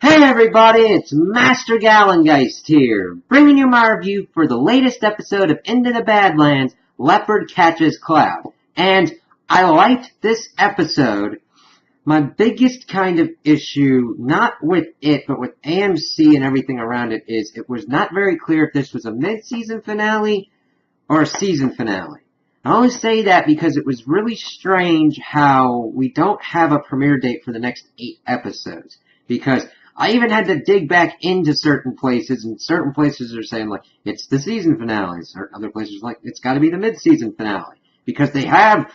Hey everybody, it's Master Gallengeist here, bringing you my review for the latest episode of Into the Badlands, Leopard Catches Cloud. And I liked this episode. My biggest kind of issue, not with it, but with AMC and everything around it, is it was not very clear if this was a mid-season finale or a season finale. I only say that because it was really strange how we don't have a premiere date for the next 8 episodes. Because I even had to dig back into certain places, and certain places are saying, like, it's the season finale. Certain other places are like, it's gotta be the mid-season finale. Because they have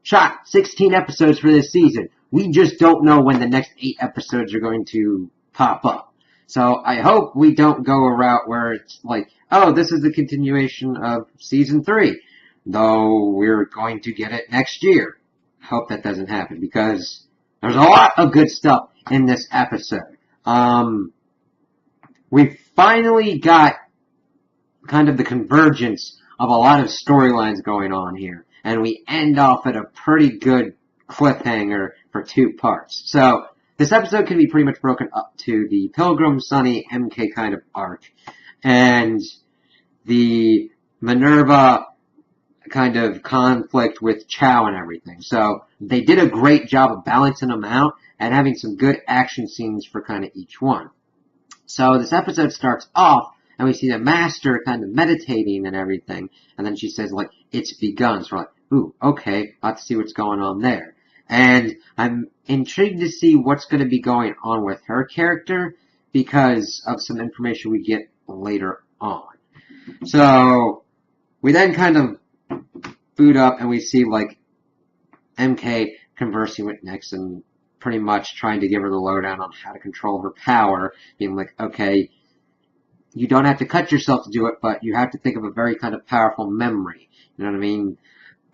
shot 16 episodes for this season. We just don't know when the next 8 episodes are going to pop up. So I hope we don't go a route where it's like, oh, this is the continuation of season 3. Though we're going to get it next year. Hope that doesn't happen, because there's a lot of good stuff in this episode. We finally got kind of the convergence of a lot of storylines going on here. And we end off at a pretty good cliffhanger for 2 parts. So, this episode can be pretty much broken up to the Pilgrim, Sunny, MK kind of arc. And the Minerva kind of conflict with Chow and everything. So, they did a great job of balancing them out and having some good action scenes for kind of each one. So this episode starts off, and we see the Master kind of meditating and everything, and then she says, like, it's begun. So we're like, ooh, okay, let's see what's going on there. And I'm intrigued to see what's going to be going on with her character, because of some information we get later on. So, we then kind of boot up, and we see, like, MK conversing with Nyx and pretty much trying to give her the lowdown on how to control her power, being like, okay, you don't have to cut yourself to do it, but you have to think of a very kind of powerful memory, you know what I mean?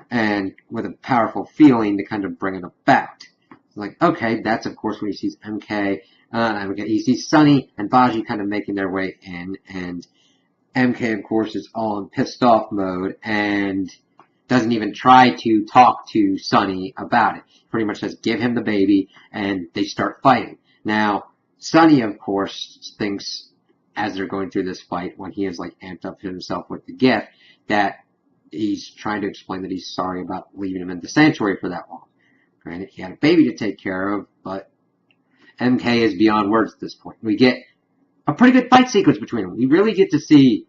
And with a powerful feeling to kind of bring it about. Like, okay, that's of course when he sees MK, he sees Sunny and Baji kind of making their way in, and MK of course is all in pissed off mode, and doesn't even try to talk to Sunny about it. Pretty much says, give him the baby, and they start fighting. Now, Sunny, of course, thinks, as they're going through this fight, when he is, like, amped up to himself with the gift, that he's trying to explain that he's sorry about leaving him in the sanctuary for that long. Granted, he had a baby to take care of, but MK is beyond words at this point. We get a pretty good fight sequence between them. We really get to see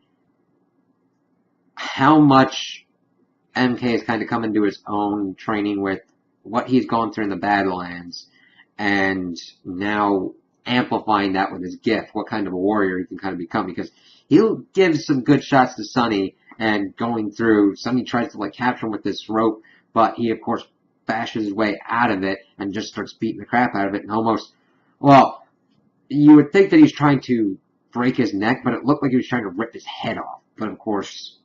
how much MK has kind of come into his own training with what he's gone through in the Badlands, and now amplifying that with his gift, what kind of a warrior he can kind of become, because he'll give some good shots to Sunny, and going through, Sunny tries to like capture him with this rope, but he of course bashes his way out of it, and just starts beating the crap out of it, and almost, well, you would think that he's trying to break his neck, but it looked like he was trying to rip his head off, but of course,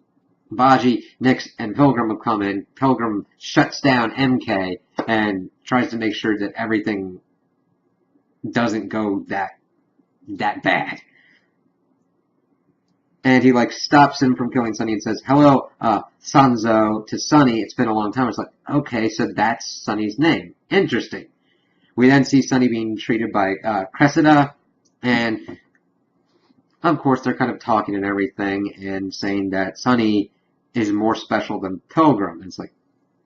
Baji, Nyx, and Pilgrim have come in. Pilgrim shuts down MK and tries to make sure that everything doesn't go that bad. And he, like, stops him from killing Sunny and says, hello, Sanzo, to Sunny. It's been a long time. It's like, okay, so that's Sunny's name. Interesting. We then see Sunny being treated by Cressida, and of course they're kind of talking and everything and saying that Sunny is more special than Pilgrim. And it's like,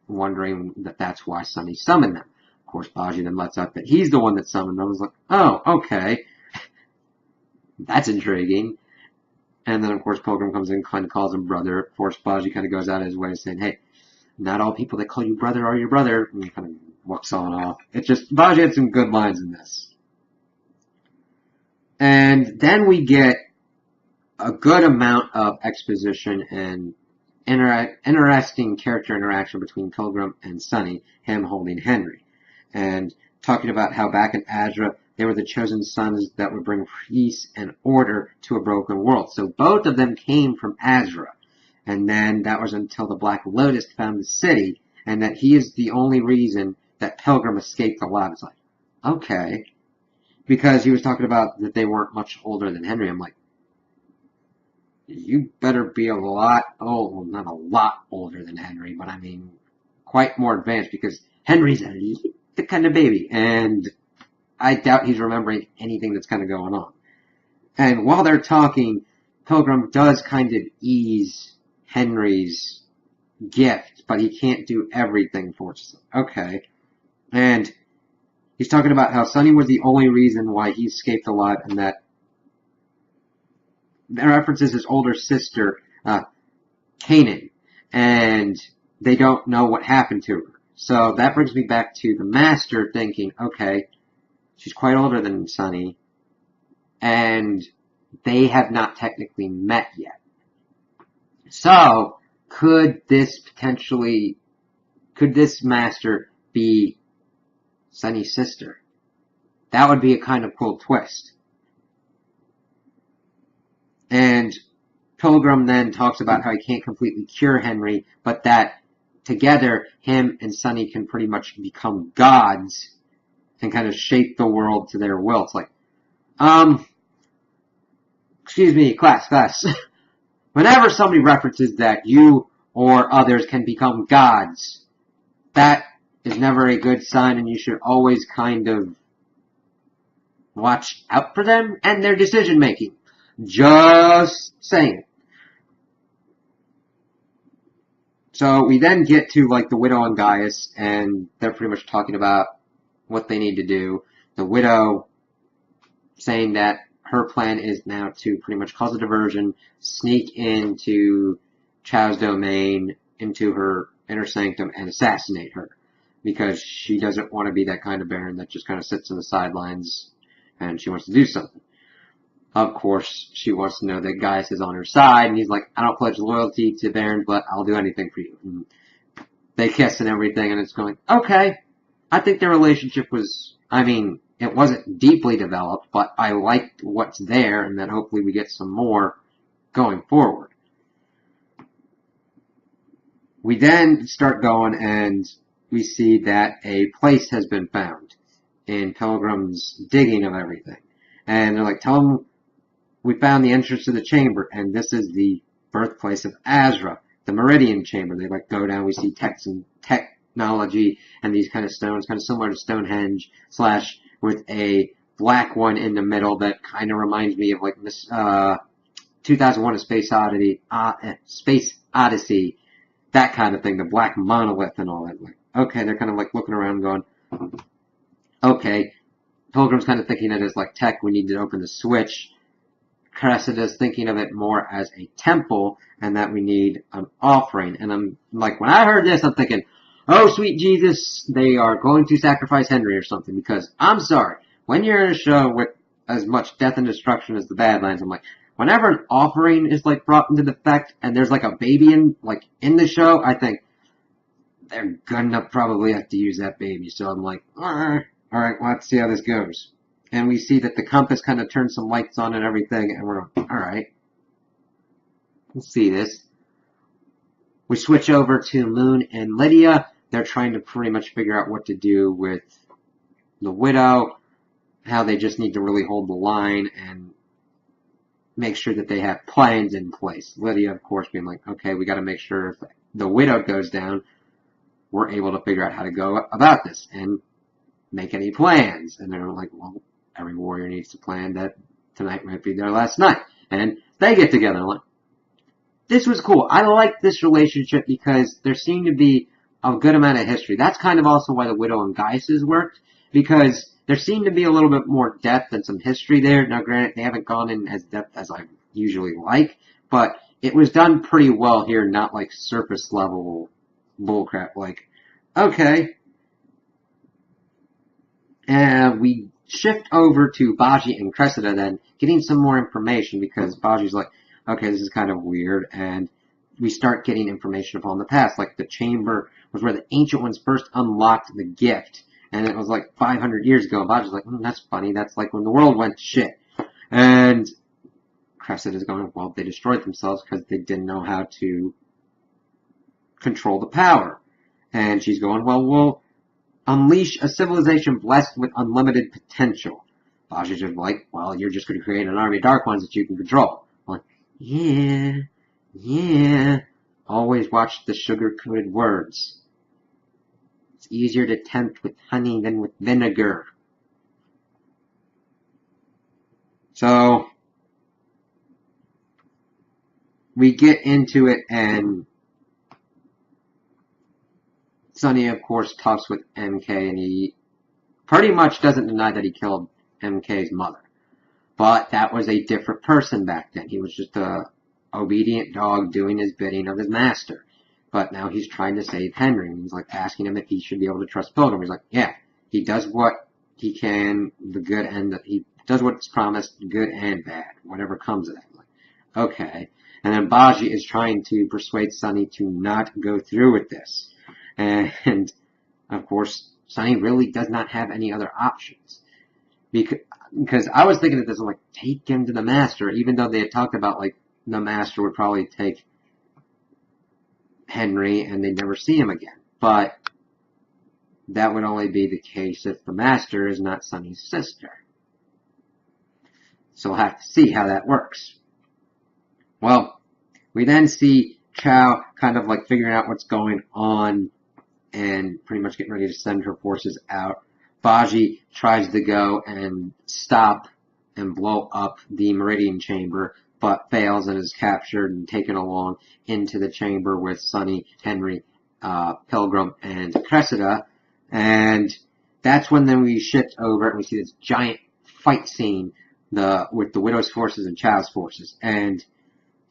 wondering that that's why Sunny summoned them. Of course, Baji then lets out that he's the one that summoned them. It's like, oh, okay. That's intriguing. And then, of course, Pilgrim comes in, kind of calls him brother. Of course, Baji kind of goes out of his way saying, hey, not all people that call you brother are your brother. And he kind of walks on off. It's just, Baji had some good lines in this. And then we get a good amount of exposition and interesting character interaction between Pilgrim and Sunny, him holding Henry, and talking about how back in Azra, they were the chosen sons that would bring peace and order to a broken world. So both of them came from Azra, and then that was until the Black Lotus found the city, and that he is the only reason that Pilgrim escaped alive. It's like, okay, because he was talking about that they weren't much older than Henry. I'm like, you better be a lot, well, not a lot older than Henry, but I mean, quite more advanced, because Henry's a little kind of baby, and I doubt he's remembering anything that's kind of going on. And while they're talking, Pilgrim does kind of ease Henry's gift, but he can't do everything for us. Okay. And he's talking about how Sonny was the only reason why he escaped alive, and that references his older sister, Kanan, and they don't know what happened to her. So that brings me back to the Master thinking, okay, she's quite older than Sonny, and they have not technically met yet. So, could this Master be Sonny's sister? That would be a kind of cool twist. And Pilgrim then talks about how he can't completely cure Henry, but that together, him and Sonny can pretty much become gods and kind of shape the world to their will. It's like, excuse me, class. Whenever somebody references that you or others can become gods, that is never a good sign, and you should always kind of watch out for them and their decision making. Just saying. So we then get to like the Widow and Gaius, and they're pretty much talking about what they need to do. The Widow saying that her plan is now to pretty much cause a diversion, sneak into Chow's domain, into her inner sanctum, and assassinate her. Because she doesn't want to be that kind of Baron that just kind of sits on the sidelines and she wants to do something. Of course, she wants to know that Gaius is on her side, and he's like, I don't pledge loyalty to Baron, but I'll do anything for you. And they kiss and everything, and it's going, okay. I think their relationship was, it wasn't deeply developed, but I liked what's there, and that hopefully we get some more going forward. We then start going, and we see that a place has been found in Pilgrim's digging of everything. And they're like, tell him we found the entrance to the chamber, and this is the birthplace of Azra, the Meridian Chamber. They like go down, we see technology and these kind of stones, kind of similar to Stonehenge, / with a black one in the middle that kind of reminds me of like 2001: A Space Odyssey, that kind of thing, the black monolith and all that. Like, okay, they're kind of like looking around going, okay, Pilgrim's kind of thinking it as like tech, we need to open the switch. Cressida's thinking of it more as a temple, and that we need an offering. And I'm like, when I heard this, I'm thinking, oh, sweet Jesus, they are going to sacrifice Henry or something, because I'm sorry, when you're in a show with as much death and destruction as the Badlands, I'm like, whenever an offering is like brought into effect, and there's like a baby in the show, I think they're gonna probably have to use that baby. So I'm like, alright, let's see how this goes. And we see that the compass kind of turns some lights on and everything, and we're like, alright, we'll see this. We switch over to Moon and Lydia. They're trying to pretty much figure out what to do with the Widow, how they just need to really hold the line and make sure that they have plans in place. Lydia, of course, being like, okay, we got to make sure if the Widow goes down, we're able to figure out how to go about this and make any plans. And they're like, well, every warrior needs to plan that tonight might be their last night. And they get together. Like, this was cool. I like this relationship because there seemed to be a good amount of history. That's kind of also why the Widow and Gaius worked, because there seemed to be a little bit more depth and some history there. Now, granted, they haven't gone in as depth as I usually like, but it was done pretty well here, not like surface level bullcrap. Like, okay. And we shift over to Baji and Cressida then, getting some more information, because Baji's like, okay, this is kind of weird, and we start getting information upon the past. Like, the chamber was where the Ancient Ones first unlocked the gift, and it was like 500 years ago. And Baji's like, that's funny, that's like when the world went to shit. And Cressida's going, well, they destroyed themselves because they didn't know how to control the power. And she's going, well, we'll unleash a civilization blessed with unlimited potential. Baji's just like, well, you're just going to create an army of Dark Ones that you can control. I'm like, yeah. Always watch the sugar-coated words. It's easier to tempt with honey than with vinegar. So we get into it, and Sonny, of course, talks with MK, and he pretty much doesn't deny that he killed MK's mother. But that was a different person back then. He was just a obedient dog doing his bidding of his master. But now he's trying to save Henry. He's like asking him if he should be able to trust Pilgrim. He's like, yeah, he does what he can, the good and he does what's promised, good and bad, whatever comes of that. Like, okay. And then Baji is trying to persuade Sonny to not go through with this. And of course, Sonny really does not have any other options. Because I was thinking of this, like, take him to the master, even though they had talked about, like, the master would probably take Henry and they'd never see him again. But that would only be the case if the master is not Sonny's sister. So we'll have to see how that works. Well, we then see Chow kind of like figuring out what's going on and pretty much getting ready to send her forces out. Baji tries to go and stop and blow up the Meridian Chamber, but fails and is captured and taken along into the chamber with Sonny, Henry, Pilgrim, and Cressida. And that's when then we shift over and we see this giant fight scene with the Widow's forces and Chow's forces. And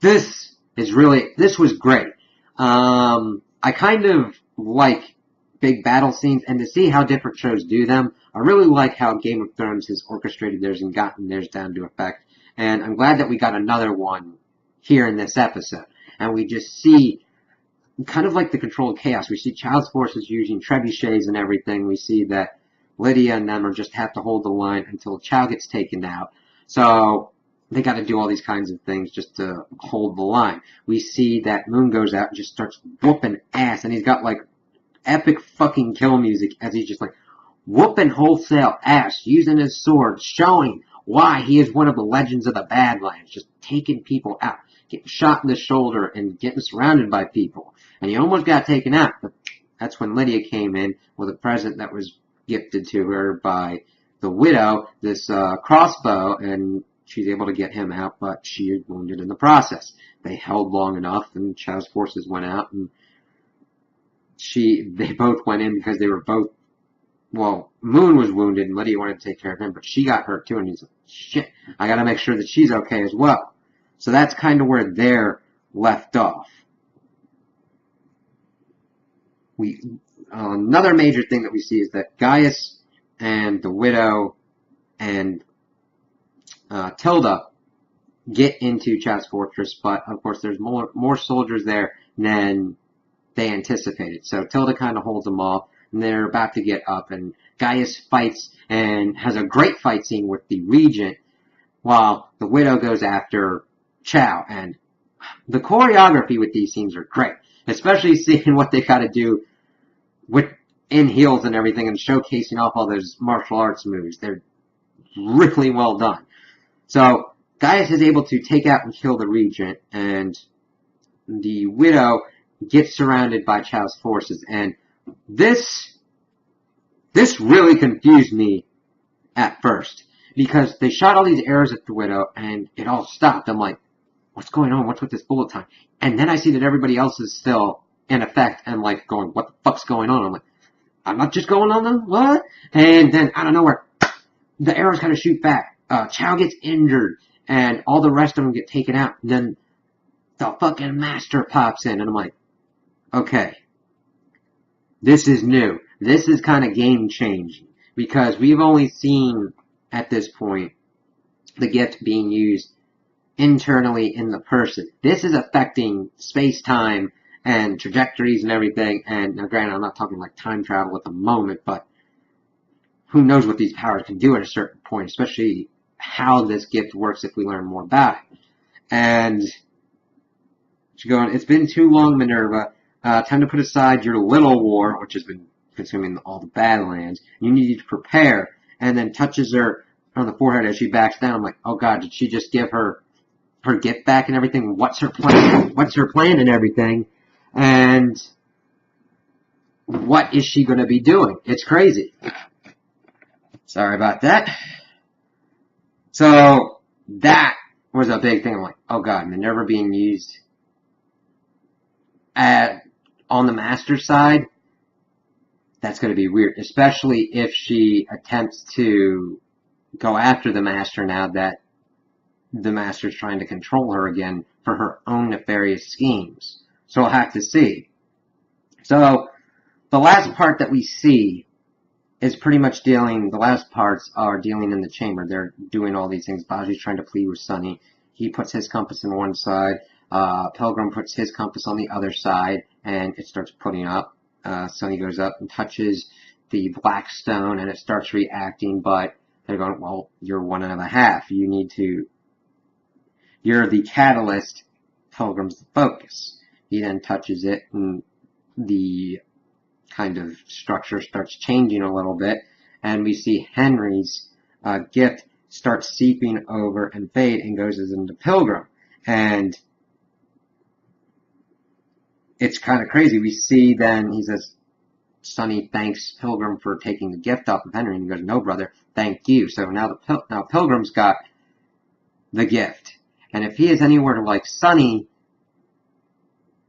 this was great. I kind of like big battle scenes, and to see how different shows do them, I really like how Game of Thrones has orchestrated theirs and gotten theirs down to effect. And I'm glad that we got another one here in this episode. And we just see kind of like the controlled chaos. We see Child's forces using trebuchets and everything. We see that Lydia and them are just have to hold the line until Chow gets taken out. So they got to do all these kinds of things just to hold the line. We see that Moon goes out and just starts whooping ass, and he's got like epic fucking kill music as he's just like whooping wholesale ass, using his sword, showing why he is one of the legends of the Badlands, just taking people out, getting shot in the shoulder and getting surrounded by people. And he almost got taken out, but that's when Lydia came in with a present that was gifted to her by the Widow, this crossbow, and she's able to get him out, but she is wounded in the process. They held long enough, and Chow's forces went out, and they both went in because they were both, well, Moon was wounded and Lydia wanted to take care of him, but she got hurt too, and he's like, shit, I gotta make sure that she's okay as well. So that's kind of where they're left off. Another major thing that we see is that Gaius and the Widow and Tilda get into Chow's fortress, but of course there's more soldiers there than they anticipated. So Tilda kind of holds them off, and they're about to get up, and Gaius fights and has a great fight scene with the Regent, while the Widow goes after Chow. And the choreography with these scenes are great, especially seeing what they got to do with in heels and everything, and showcasing off all those martial arts moves. They're really well done. So Gaius is able to take out and kill the Regent, and the Widow gets surrounded by Chow's forces. And this really confused me at first, because they shot all these arrows at the Widow and it all stopped. I'm like, what's going on? What's with this bullet time? And then I see that everybody else is still in effect and like going, what the fuck's going on? I'm like, I'm not just going on them? What? And then out of nowhere, the arrows kind of shoot back. Chow gets injured and all the rest of them get taken out. And then the fucking master pops in, and I'm like, okay, this is new. This is kind of game changing, because we've only seen at this point the gift being used internally in the person. This is affecting space-time and trajectories and everything. And now granted, I'm not talking like time travel at the moment, but who knows what these powers can do at a certain point, especially how this gift works if we learn more about it. And she's going, it's been too long, Minerva. Time to put aside your little war, which has been consuming all the Badlands. You need to prepare. And then touches her on the forehead as she backs down. I'm like, oh god, did she just give her gift back and everything? What's her plan? What's her plan and everything? And what is she going to be doing? It's crazy. Sorry about that. So that was a big thing. I'm like, oh god, Minerva being used on the Master side, that's going to be weird, especially if she attempts to go after the Master now that the Master's trying to control her again for her own nefarious schemes. So we'll have to see. So the last part that we see is pretty much the last parts are dealing in the chamber. They're doing all these things. Baji's trying to plead with Sunny. He puts his compass on one side. Pilgrim puts his compass on the other side, and it starts putting up. Sunny goes up and touches the black stone, and it starts reacting, but they're going, well, you're 1.5. You're the catalyst. Pilgrim's the focus. He then touches it, and the kind of structure starts changing a little bit, and we see Henry's gift start seeping over and fade and goes into Pilgrim. And it's kind of crazy. We see then, he says, Sunny thanks Pilgrim for taking the gift off of Henry, and he goes, no, brother, thank you. So now Pilgrim's got the gift. And if he is anywhere like Sunny,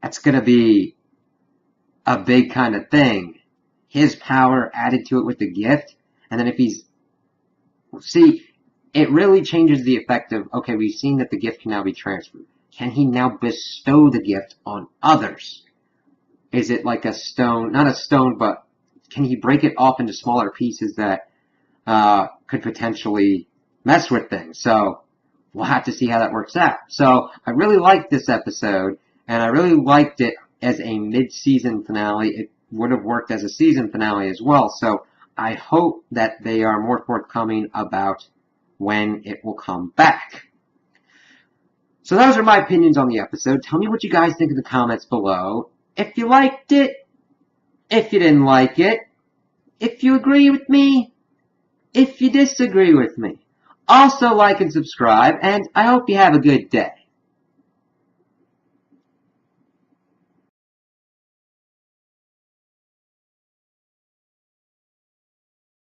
that's going to be a big kind of thing. His power added to it with the gift. And then if he's... See, it really changes the effect of, okay, we've seen that the gift can now be transferred. Can he now bestow the gift on others? Is it like a stone, not a stone, but can he break it off into smaller pieces that could potentially mess with things? So we'll have to see how that works out. So I really liked this episode, and I really liked it as a mid-season finale. It would have worked as a season finale as well. So I hope that they are more forthcoming about when it will come back. So those are my opinions on the episode. Tell me what you guys think in the comments below. If you liked it, if you didn't like it, if you agree with me, if you disagree with me. Also like and subscribe, and I hope you have a good day.